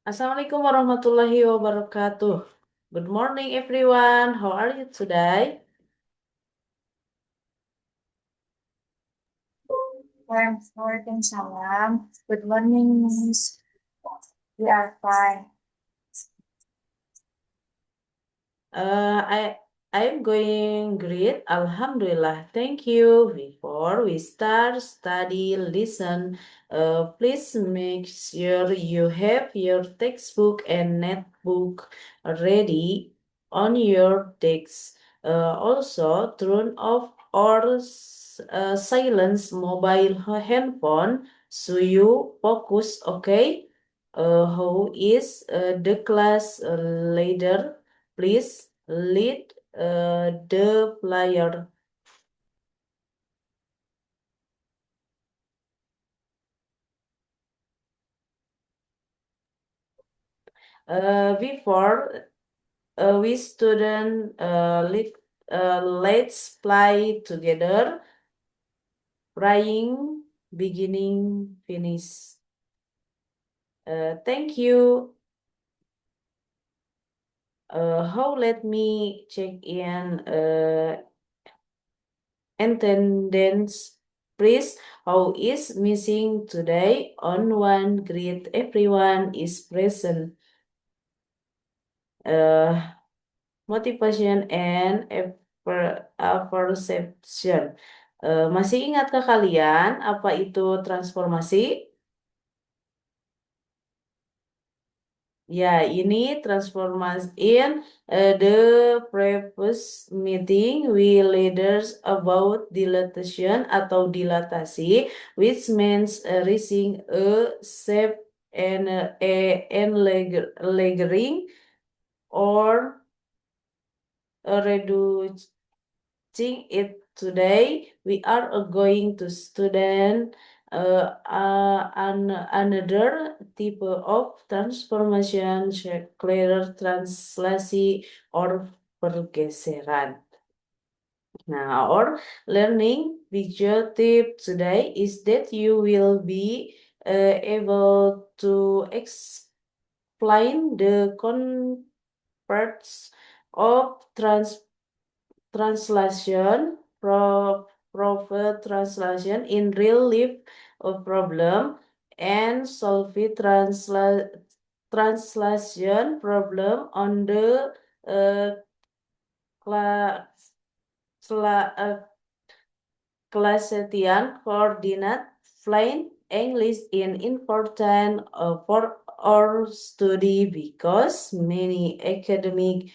Assalamualaikum warahmatullahi wabarakatuh. Good morning, everyone. How are you today? Waalaikumsalam. Good morning, Miss. We are fine. I'm going great. Alhamdulillah. Thank you. Before we start study, listen. Please make sure you have your textbook and netbook ready on your desk. Also, turn off or silence mobile handphone so you focus. Okay. How is the class leader? Please lead the player. Before we student let's play together. Praying, beginning, finish. Thank you. How let me check in attendance, please. How is missing today? On one, greet everyone is present. Uh, Motivation and perception. Masih ingatkah kalian apa itu transformasi? Ya, ini transformasi in the previous meeting we leaders about dilatation atau dilatasi, which means reaching a shape and lagering or reducing it. Today we are going to student another type of transformation, clear translasi or pergeseran. Now, our learning objective today is that you will be able to explain the concepts of translation, profit translation in real life problem, and solve it translation problem on the uh, cla- Classetian coordinate plain English is important for our study because many academic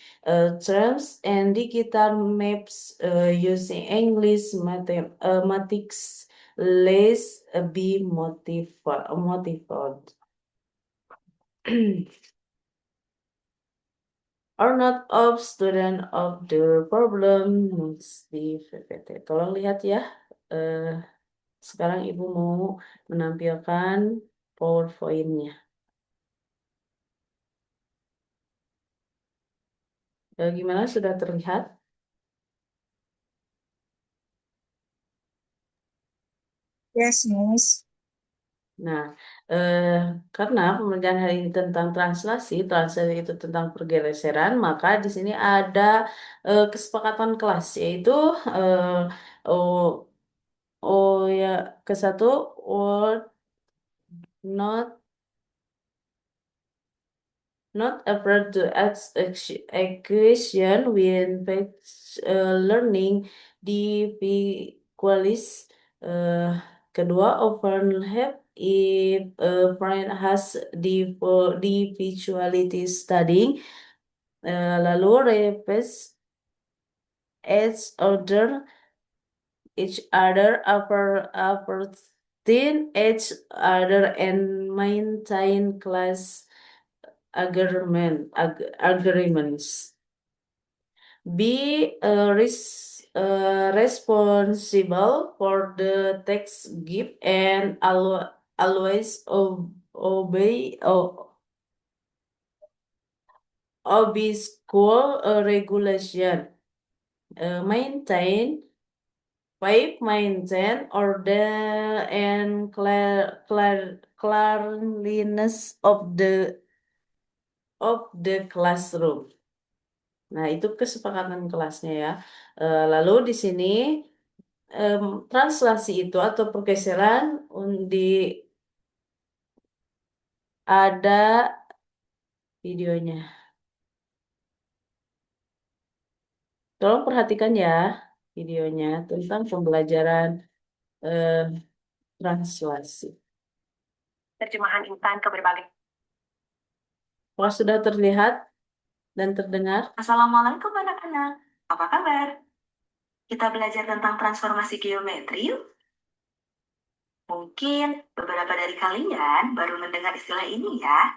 terms and digital maps using English mathematics less be motivated. Are not of student of the problem mesti PPT. Tolong lihat ya. eh, Sekarang Ibu mau menampilkan PowerPoint-nya. Gimana, sudah terlihat? Yes, Miss. Nah, eh, karena pembelajaran hari ini tentang translasi itu tentang pergeseran, maka di sini ada kesepakatan kelas, yaitu eh, oh, oh ya, ke satu word not afraid to ask equation when facts learning difficulties. Uh, Kedua, overlap if a friend has difficulty studying. Lalu replace each other upper thin each other and maintain class agreements. Be responsible for the text give and always obey school regulation. Maintain maintain order and cleanliness of the of the classroom. Nah, itu kesepakatan kelasnya ya. Lalu di sini translasi itu atau pergeseran di ada videonya. Tolong perhatikan ya videonya tentang pembelajaran eh, translasi. Terjemahan instan ke berbagai. Apakah sudah terlihat dan terdengar? Assalamualaikum anak-anak. Apa kabar? Kita belajar tentang transformasi geometri yuk. Mungkin beberapa dari kalian baru mendengar istilah ini ya.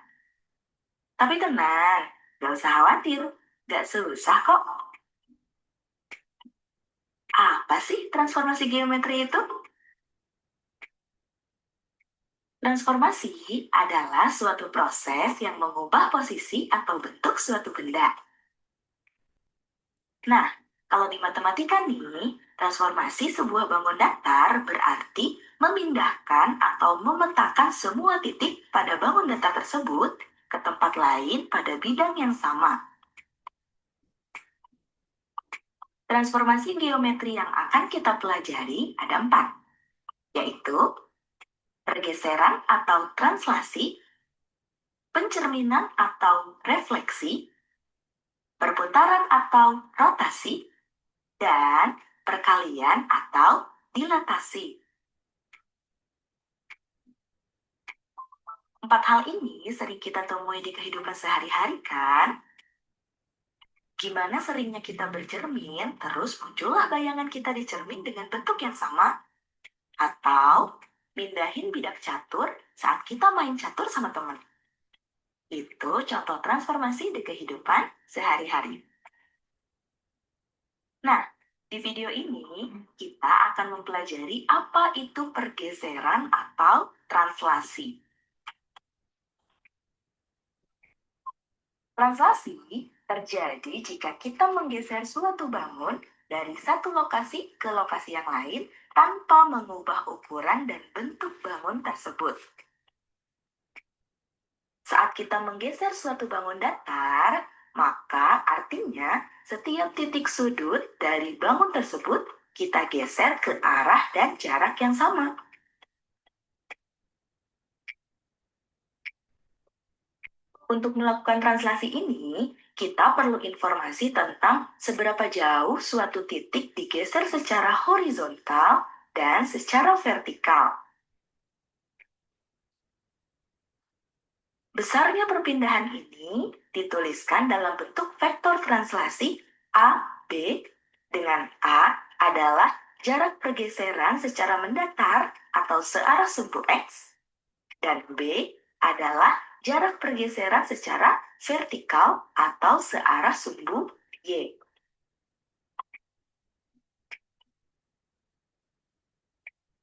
Tapi tenang, gak usah khawatir. Gak susah kok. Apa sih transformasi geometri itu? Transformasi adalah suatu proses yang mengubah posisi atau bentuk suatu benda. Nah, kalau di matematika nih, transformasi sebuah bangun datar berarti memindahkan atau memetakan semua titik pada bangun datar tersebut ke tempat lain pada bidang yang sama. Transformasi geometri yang akan kita pelajari ada 4, yaitu pergeseran atau translasi, pencerminan atau refleksi, perputaran atau rotasi, dan perkalian atau dilatasi. 4 hal ini sering kita temui di kehidupan sehari-hari kan? Gimana seringnya kita bercermin, terus muncullah bayangan kita di cermin dengan bentuk yang sama? Atau mindahin bidak catur saat kita main catur sama teman. Itu contoh transformasi di kehidupan sehari-hari. Nah, di video ini kita akan mempelajari apa itu pergeseran atau translasi. Translasi terjadi jika kita menggeser suatu bangun dari satu lokasi ke lokasi yang lain tanpa mengubah ukuran dan bentuk bangun tersebut. Saat kita menggeser suatu bangun datar, maka artinya setiap titik sudut dari bangun tersebut kita geser ke arah dan jarak yang sama. Untuk melakukan translasi ini, kita perlu informasi tentang seberapa jauh suatu titik digeser secara horizontal dan secara vertikal. Besarnya perpindahan ini dituliskan dalam bentuk vektor translasi A, B, dengan A adalah jarak pergeseran secara mendatar atau searah sumbu X, dan B adalah jarak pergeseran secara vertikal atau searah sumbu Y.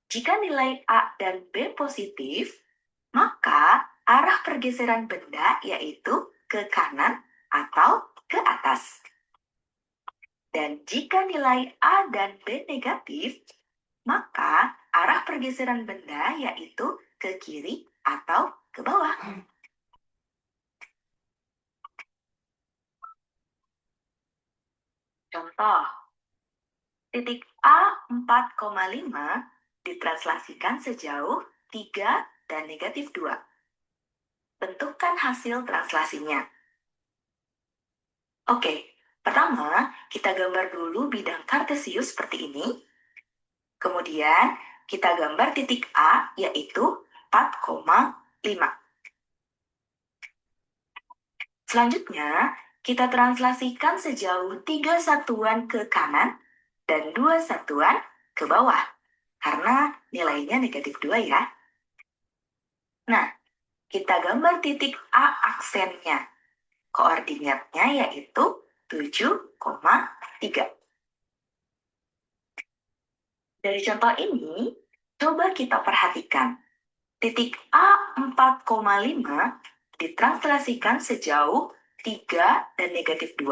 Jika nilai A dan B positif, maka arah pergeseran benda yaitu ke kanan atau ke atas. Dan jika nilai A dan B negatif, maka arah pergeseran benda yaitu ke kiri atau ke bawah. Contoh, titik A 4,5 ditranslasikan sejauh 3 dan negatif 2. Tentukan hasil translasinya. Oke, pertama kita gambar dulu bidang kartesius seperti ini. Kemudian kita gambar titik A yaitu 4,5. Selanjutnya, kita translasikan sejauh 3 satuan ke kanan dan 2 satuan ke bawah. Karena nilainya negatif 2 ya. Nah, kita gambar titik A aksennya. Koordinatnya yaitu 7,3. Dari contoh ini, coba kita perhatikan. Titik A 4,5 ditranslasikan sejauh 3 dan negatif 2.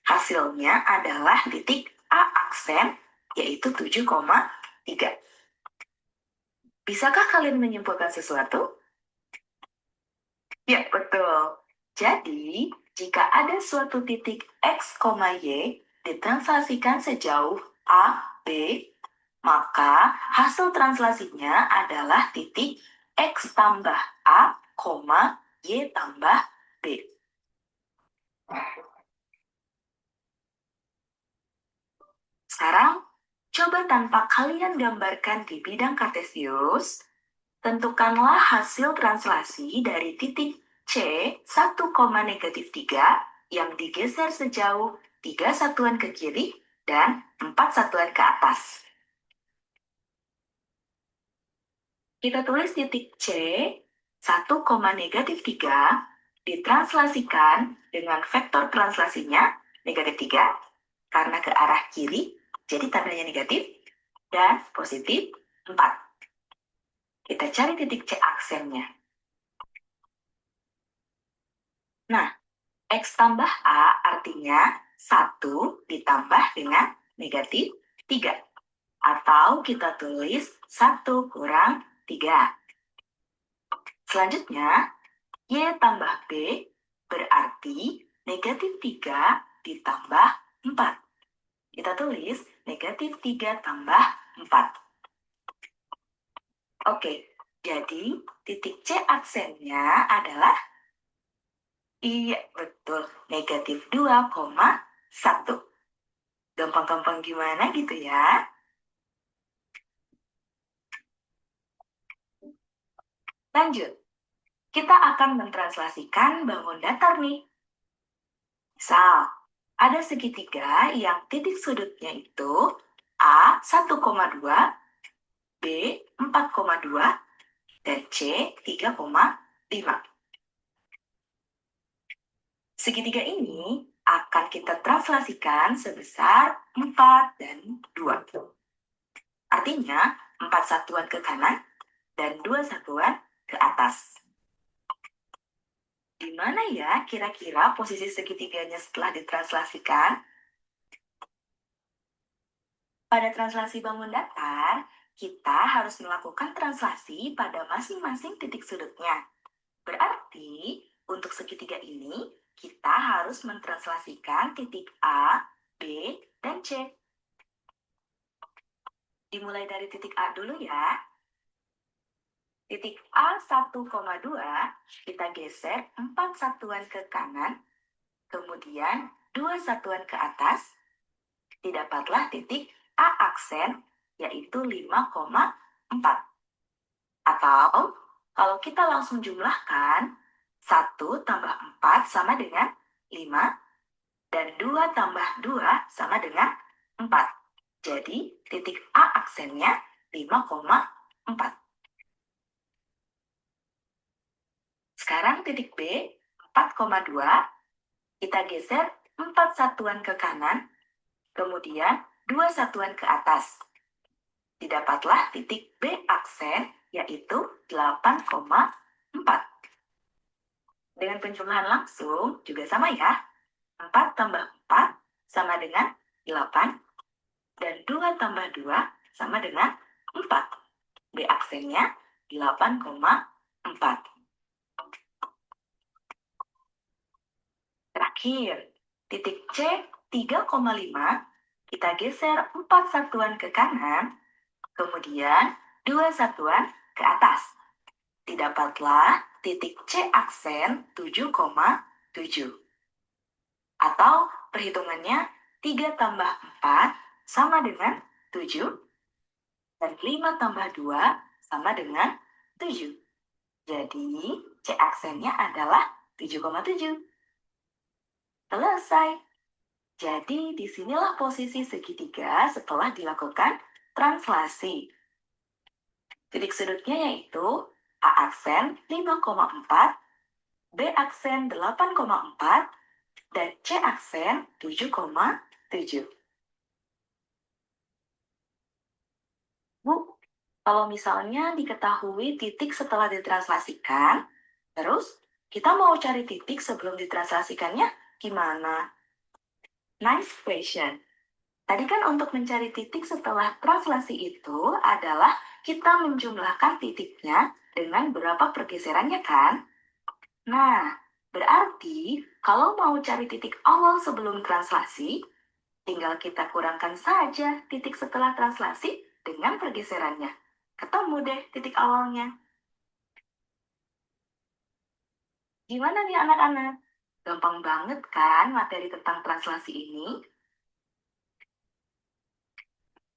Hasilnya adalah titik A aksen, yaitu 7,3. Bisakah kalian menyimpulkan sesuatu? Ya, betul. Jadi, jika ada suatu titik X, Y ditranslasikan sejauh A, B, maka hasil translasinya adalah titik X tambah A, Y tambah B. Sekarang, coba tanpa kalian gambarkan di bidang kartesius, tentukanlah hasil translasi dari titik C 1,-3 yang digeser sejauh 3 satuan ke kiri dan 4 satuan ke atas. Kita tulis titik C 1,-3 ditranslasikan dengan vektor translasinya -3 karena ke arah kiri, jadi tandanya negatif, dan positif 4. Kita cari titik C aksennya. Nah, X tambah A artinya 1 ditambah dengan -3. Atau kita tulis 1 kurang 3. Selanjutnya, Y tambah B berarti -3 ditambah 4. Kita tulis -3 tambah 4. Oke, jadi titik C aksennya adalah, iya betul, -2,1. Gampang-gampang gimana gitu ya. Lanjut, kita akan mentranslasikan bangun datar nih. Misal, ada segitiga yang titik sudutnya itu A 1,2, B 4,2, dan C 3,5. Segitiga ini akan kita translasikan sebesar 4 dan 2. Artinya 4 satuan ke kanan dan 2 satuan ke atas. Di mana ya kira-kira posisi segitiganya setelah ditranslasikan? Pada translasi bangun datar, kita harus melakukan translasi pada masing-masing titik sudutnya. Berarti, untuk segitiga ini, kita harus mentranslasikan titik A, B, dan C. Dimulai dari titik A dulu ya. Titik A 1,2 kita geser 4 satuan ke kanan, kemudian 2 satuan ke atas, didapatlah titik A aksen, yaitu 5,4. Atau, kalau kita langsung jumlahkan, 1 tambah 4 sama dengan 5, dan 2 tambah 2 sama dengan 4. Jadi, titik A aksennya 5,4. Sekarang titik B, 4,2, kita geser 4 satuan ke kanan, kemudian 2 satuan ke atas. Didapatlah titik B aksen, yaitu 8,4. Dengan penjumlahan langsung juga sama ya. 4 tambah 4 sama dengan 8, dan 2 tambah 2 sama dengan 4. B aksennya 8,4. Terakhir, titik C 3,5 kita geser 4 satuan ke kanan, kemudian 2 satuan ke atas. Didapatlah titik C aksen 7,7. Atau perhitungannya 3 tambah 4 sama dengan 7, dan 5 tambah 2 sama dengan 7. Jadi, C aksennya adalah 7,7. Selesai. Jadi, disinilah posisi segitiga setelah dilakukan translasi. Titik sudutnya yaitu A aksen 5,4, B aksen 8,4, dan C aksen 7,7. Bu, kalau misalnya diketahui titik setelah ditranslasikan, terus kita mau cari titik sebelum ditranslasikannya, gimana? Nice question. Tadi kan untuk mencari titik setelah translasi itu adalah kita menjumlahkan titiknya dengan berapa pergeserannya kan? Nah, Berarti, kalau mau cari titik awal sebelum translasi, tinggal kita kurangkan saja titik setelah translasi dengan pergeserannya. Ketemu deh titik awalnya. Gimana nih anak-anak? Gampang banget kan materi tentang translasi ini?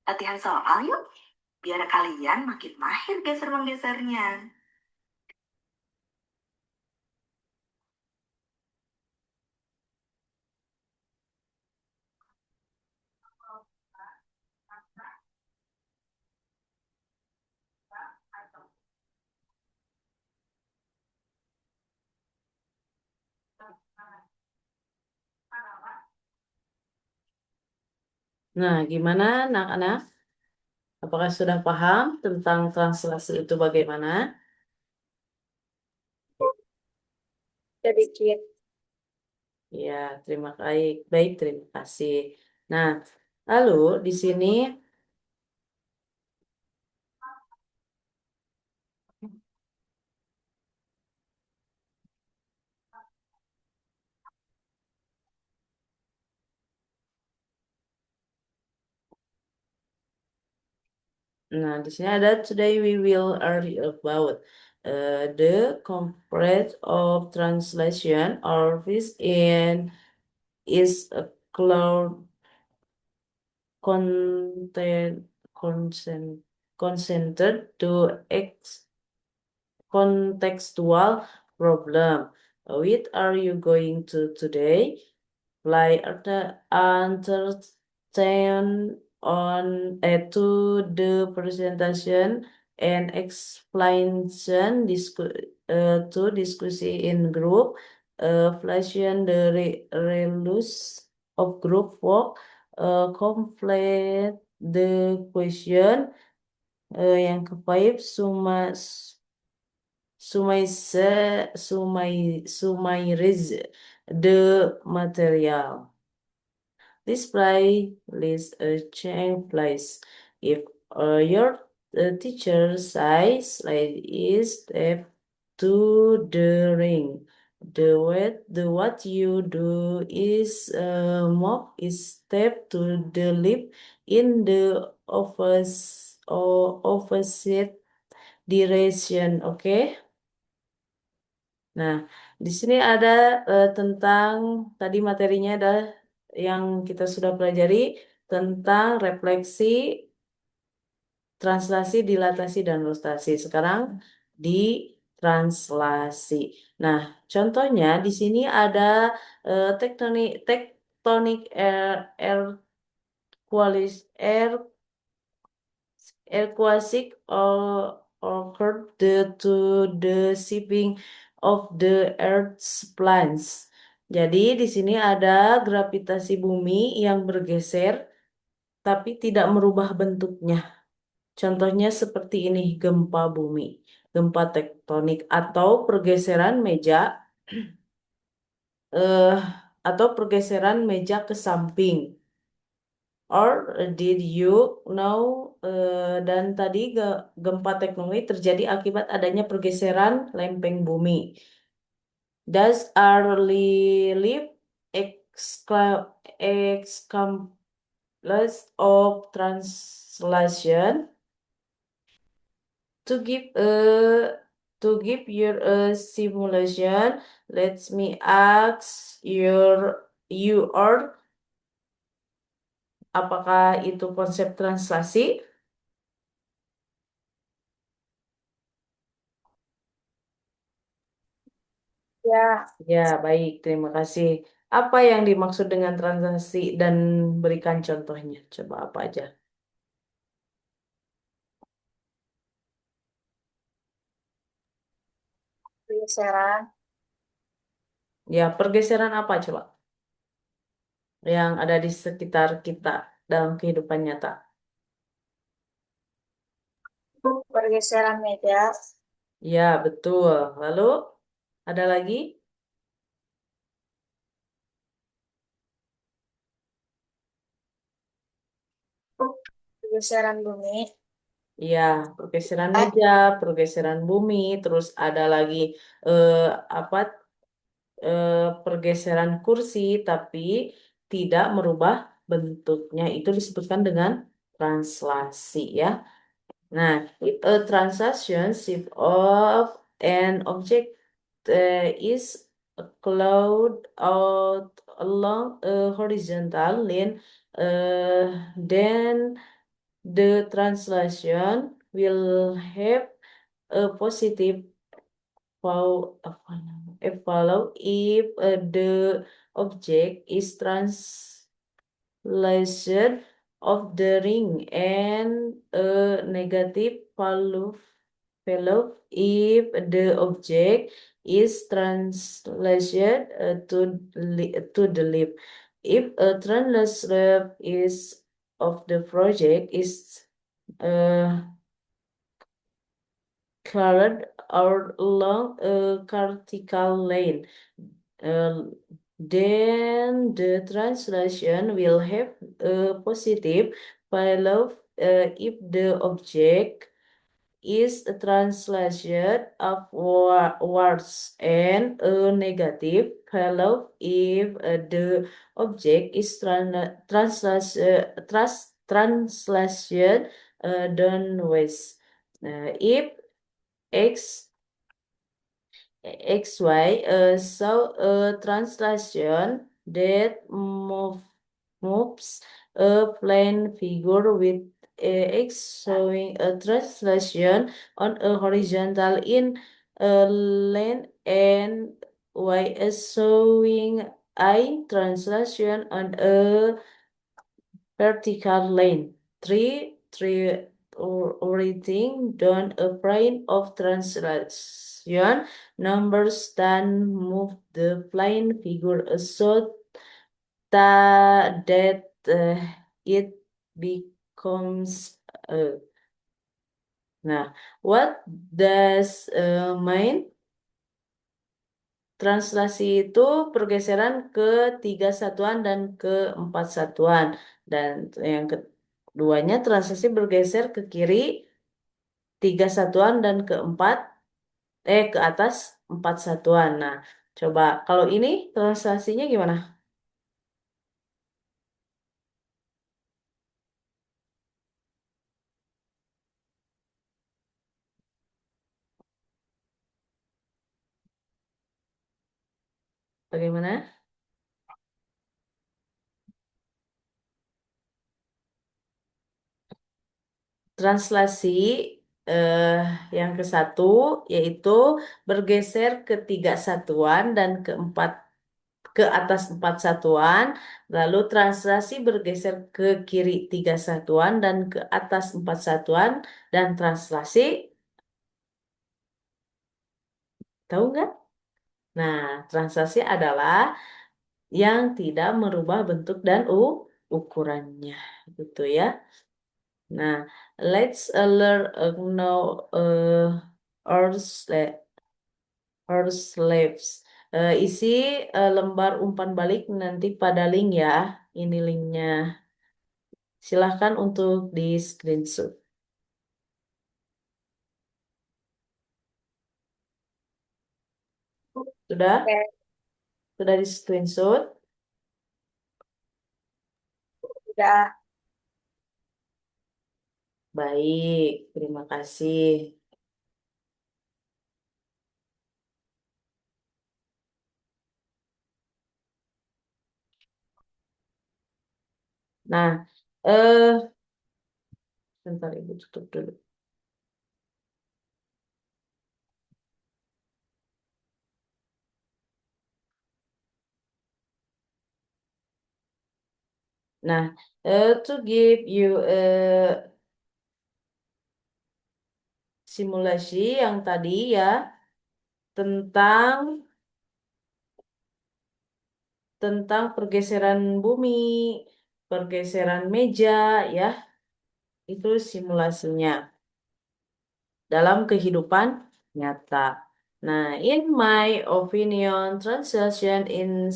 Latihan soal yuk, biar kalian makin mahir geser-menggesernya. Nah, gimana anak-anak? Apakah sudah paham tentang translasi itu bagaimana? Sedikit. Ya, terima kasih. Baik, terima kasih. Nah, lalu di sini, ada today we will argue about the complete of translation or this in is a cloud content consent consented to contextual problem. What are you going to today? Fly entertain on to the presentation and explanation to discussion in group, flation the rules of group work, complete the question, yang ke five summarize the material. This playlist change place. If your teacher says like is step to the ring. The what you do is move is step to the lip in the office or opposite direction. Okay? Nah, di sini ada tentang tadi materinya ada yang kita sudah pelajari tentang refleksi, translasi, dilatasi, dan rotasi. Sekarang di translasi. Nah, contohnya di sini ada tektonik air Aquatic occurred due to the shifting of the Earth's plans. Jadi di sini ada gravitasi bumi yang bergeser tapi tidak merubah bentuknya. Contohnya seperti ini, gempa bumi, gempa tektonik atau pergeseran meja eh atau pergeseran meja ke samping. Or did you know dan tadi gempa tektonik terjadi akibat adanya pergeseran lempeng bumi. Does our leaf exclamation of translation to give your simulation? Let me ask you or apakah itu konsep translasi? Ya, Ya, baik, terima kasih. Apa yang dimaksud dengan transaksi dan berikan contohnya? Coba apa aja? pergeseran. Ya, pergeseran apa coba? Yang ada di sekitar kita dalam kehidupan nyata. Pergeseran meja. Ya, betul. Lalu, ada lagi? Pergeseran bumi. Ya, pergeseran meja, pergeseran bumi, terus ada lagi eh, apa? pergeseran kursi, tapi tidak merubah bentuknya. Itu disebutkan dengan translasi ya. Nah, if a translation shift of an object is a cloud out along a horizontal line, then the translation will have a positive follow if the object is translation of the ring and a negative value if the object is translation to the left. If a translation is of the project is uh, colored or along a vertical line. Uh, then the translation will have a positive value if the object is a translation upwards and a negative value if the object is translation downwards. If X XY saw a translation that moves a plane figure with X showing a translation on a horizontal in a line and Y is showing I translation on a vertical line. Three writing down a plane of translation numbers then move the plane figure so that it becomes nah, what does mean? Translasi itu pergeseran ke tiga satuan dan ke empat satuan. Dan yang keduanya translasi bergeser ke kiri tiga satuan dan ke ke atas empat satuan. Nah, coba kalau ini translasinya gimana? Bagaimana? Translasi eh, yang ke satu yaitu bergeser ke tiga satuan dan ke atas empat satuan, lalu translasi bergeser ke kiri tiga satuan dan ke atas empat satuan, dan translasi, tahu nggak? Nah, translasi adalah yang tidak merubah bentuk dan ukurannya, gitu ya. Nah, let's learn now our slaves. Isi lembar umpan balik nanti pada link ya. Ini linknya. Silahkan untuk di screenshot. Sudah? Oke, Sudah di screenshot? udah. Baik, terima kasih. Nah, bentar Ibu tutup dulu. Nah, to give you simulasi yang tadi ya tentang pergeseran bumi, pergeseran meja ya, itu simulasinya dalam kehidupan nyata. Nah, in my opinion, translation in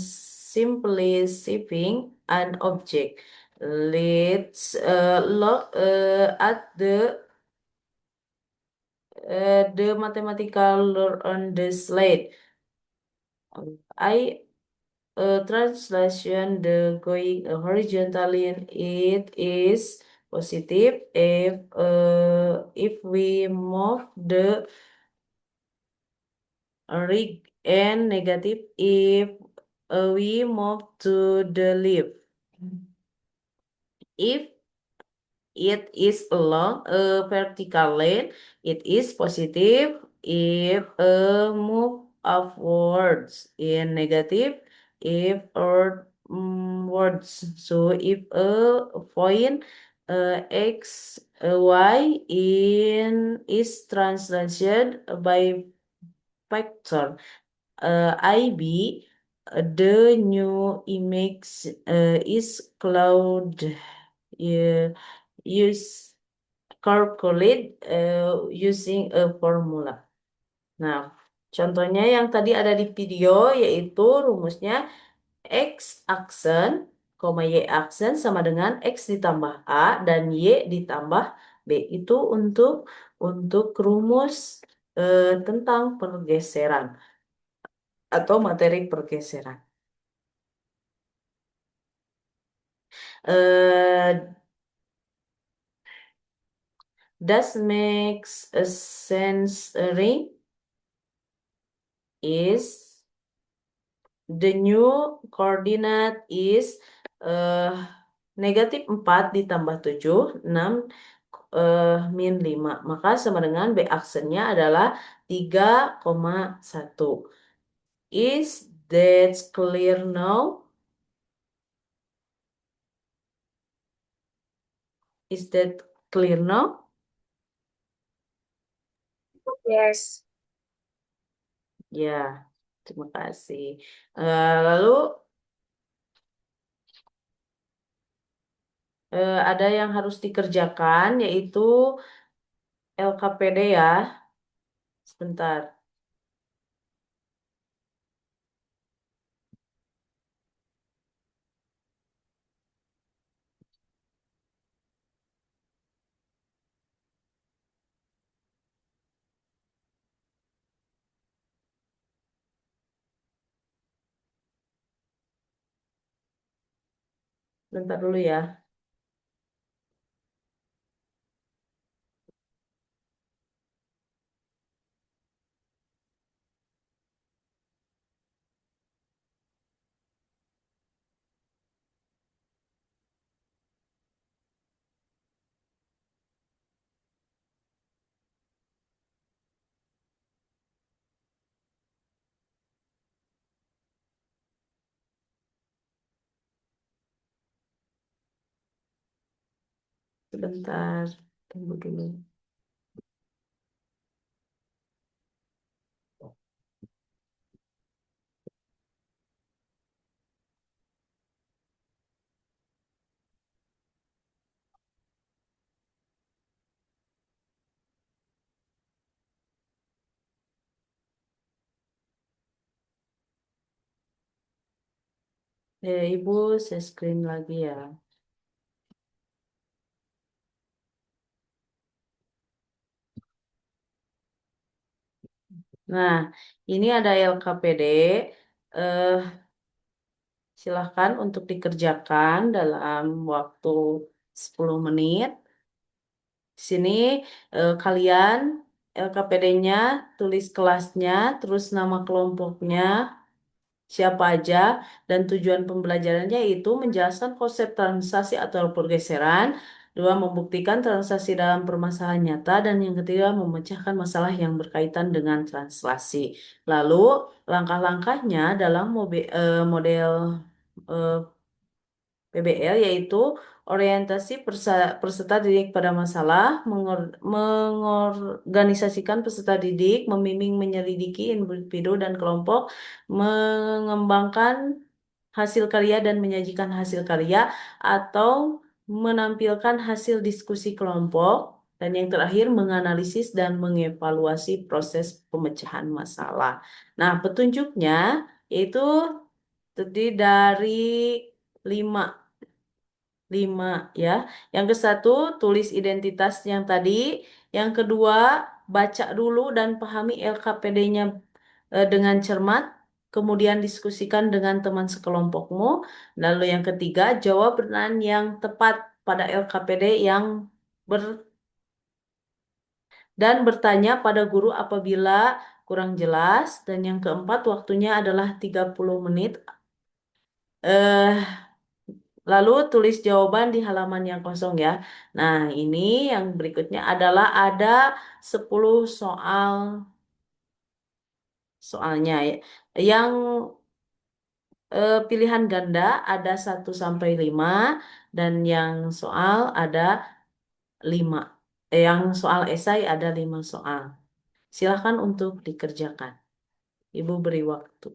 simply shifting an object leads look at the mathematical law on the slide. I translation the going horizontally it is positive if we move the rig and negative if we move to the left. If it is along a vertical line, it is positive. If a move upwards in negative, if outwards. So if a point x y in is translation by factor IB, the new image is cloud. Use calculate using a formula. Nah, contohnya yang tadi ada di video yaitu rumusnya X aksen, Y aksen sama dengan X ditambah A dan Y ditambah B. Itu untuk rumus tentang pergeseran atau materi pergeseran. Eh, does makes a sense a ring is the new coordinate is eh negatif 4 ditambah 7, 6 min 5. Maka sama dengan B aksennya adalah 3,1. Is that clear now? Is that clear now? Yes. Ya, terima kasih. Lalu ada yang harus dikerjakan yaitu LKPD ya. Sebentar, bentar dulu ya. Sebentar, tunggu dulu. Ibu, saya screen lagi ya. Nah, ini ada LKPD. Eh, Silahkan untuk dikerjakan dalam waktu 10 menit. Di sini kalian LKPD-nya tulis kelasnya, terus nama kelompoknya, siapa aja, dan tujuan pembelajarannya itu menjelaskan konsep translasi atau pergeseran, dua, membuktikan translasi dalam permasalahan nyata, dan yang ketiga, memecahkan masalah yang berkaitan dengan translasi. Lalu, langkah-langkahnya dalam model eh, PBL yaitu orientasi peserta didik pada masalah, mengorganisasikan peserta didik, membimbing menyelidiki individu dan kelompok, mengembangkan hasil karya dan menyajikan hasil karya, atau menampilkan hasil diskusi kelompok, dan yang terakhir menganalisis dan mengevaluasi proses pemecahan masalah. Nah, petunjuknya yaitu terdiri dari lima 5 ya. Yang ke satu, tulis identitas yang tadi. Yang kedua, baca dulu dan pahami LKPD-nya dengan cermat. kemudian diskusikan dengan teman sekelompokmu. Lalu yang ketiga, jawab pertanyaan yang tepat pada LKPD yang ber dan bertanya pada guru apabila kurang jelas. Dan yang keempat, waktunya adalah 30 menit. Eh, Lalu tulis jawaban di halaman yang kosong ya. Nah, ini yang berikutnya adalah ada 10 soalnya ya. Yang pilihan ganda ada 1 sampai 5 dan yang soal ada 5. Yang soal esai ada 5 soal. Silakan untuk dikerjakan. Ibu beri waktu.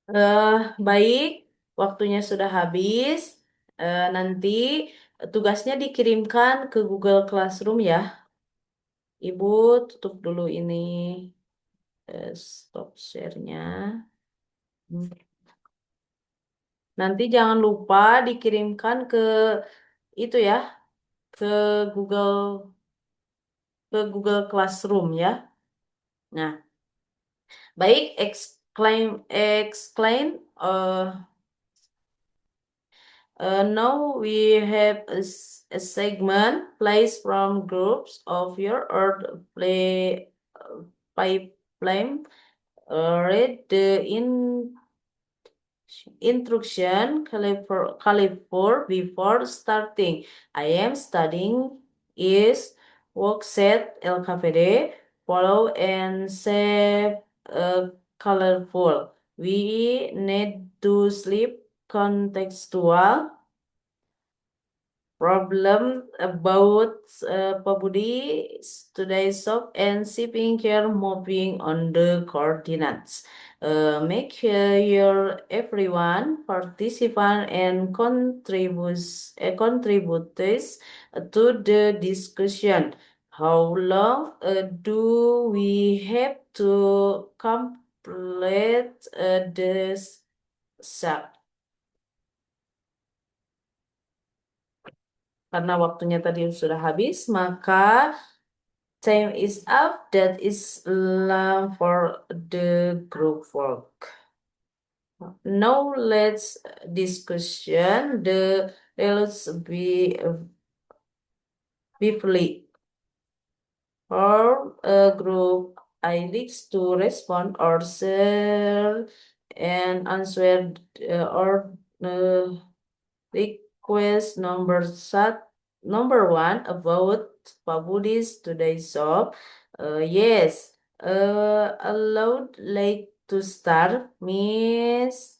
Eh, Baik, waktunya sudah habis. Nanti tugasnya dikirimkan ke Google Classroom ya. Ibu tutup dulu ini, stop share-nya. Hmm. Nanti jangan lupa dikirimkan itu ya, ke Google Google Classroom ya. Nah, baik, explain. Now we have a segment plays from groups of your or play flame. Read the instruction caliber before starting. I am studying is work set LKPD. Follow and save colorful. We need to sleep contextual problem about Pabudi today's shop and shipping care moving on the coordinates. Make your everyone participant and contributors to the discussion. How long do we have to complete this shop? Karena waktunya tadi sudah habis, maka time is up. That is long for the group work. Now let's discussion the let's be briefly. For a group, I like to respond or share and answer or request number one about Pabudi's today's shop. Yes. Allowed like to start, Miss.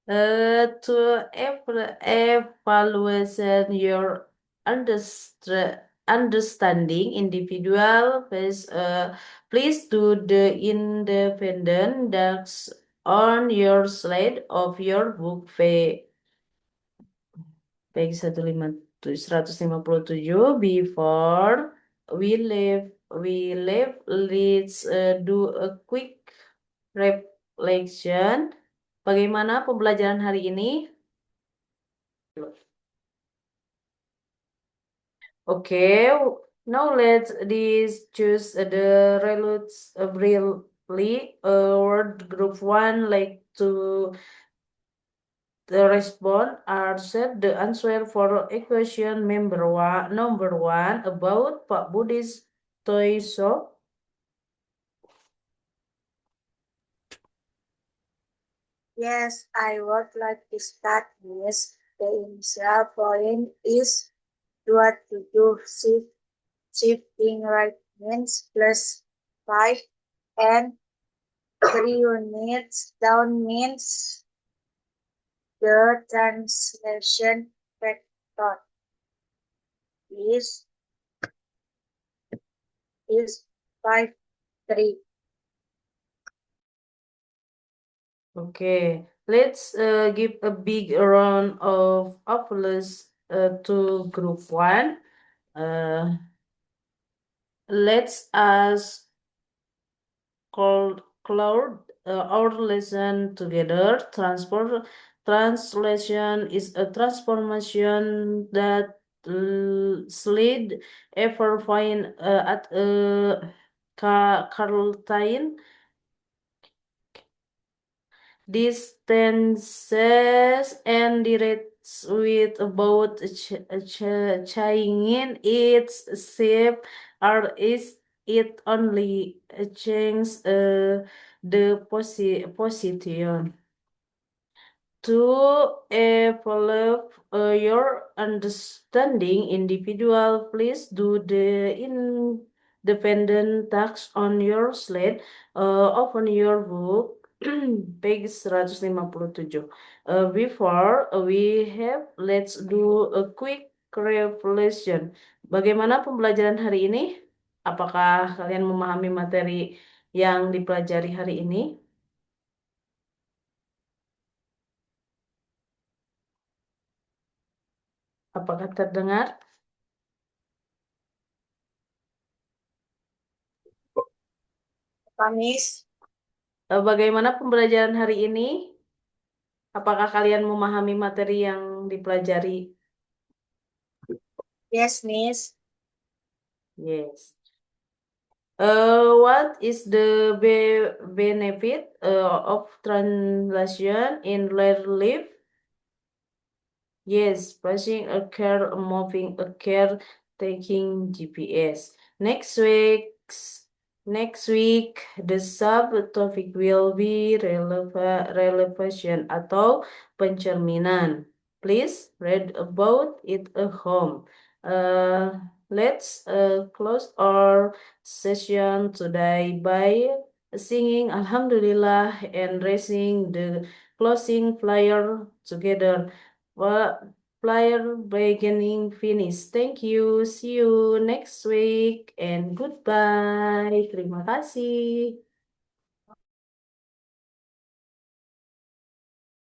To evaluation your understanding individual please, please do the independent tasks on your slide of your book page 157 before we leave let's do a quick reflection. Bagaimana pembelajaran hari ini? Okay, now let's choose the results briefly. Word group one like to the respond are set the answer for equation number one about Pak Budi's toy shop. Yes, I would like to start with the initial point is 27 shifting right means plus 5 and 3 units down means the translation factor is is 5 3. Okay, let's give a big round of applause to group one. Uh, let's ask Cloud our lesson together. Translation is a transformation that slid ever find at a Carltine distances and directs with about changing its shape or is it only changes the position. To evolve your understanding individual, please do the independent tasks on your slate. Open your book, page 157. Before we have, let's do a quick reflection. Bagaimana pembelajaran hari ini? Apakah kalian memahami materi yang dipelajari hari ini? Apakah terdengar? Kamis. Bagaimana pembelajaran hari ini? Apakah kalian memahami materi yang dipelajari? Yes, Miss. Yes. What is the benefit of translation in real life? Yes, pressing a car, moving a car, taking GPS. Next week, the subtopic will be relevation atau pencerminan. Please read about it at home. Let's close our session today by singing Alhamdulillah and raising the closing flyer together. Well, flyer beginning finish. Thank you. See you next week and goodbye. Terima kasih.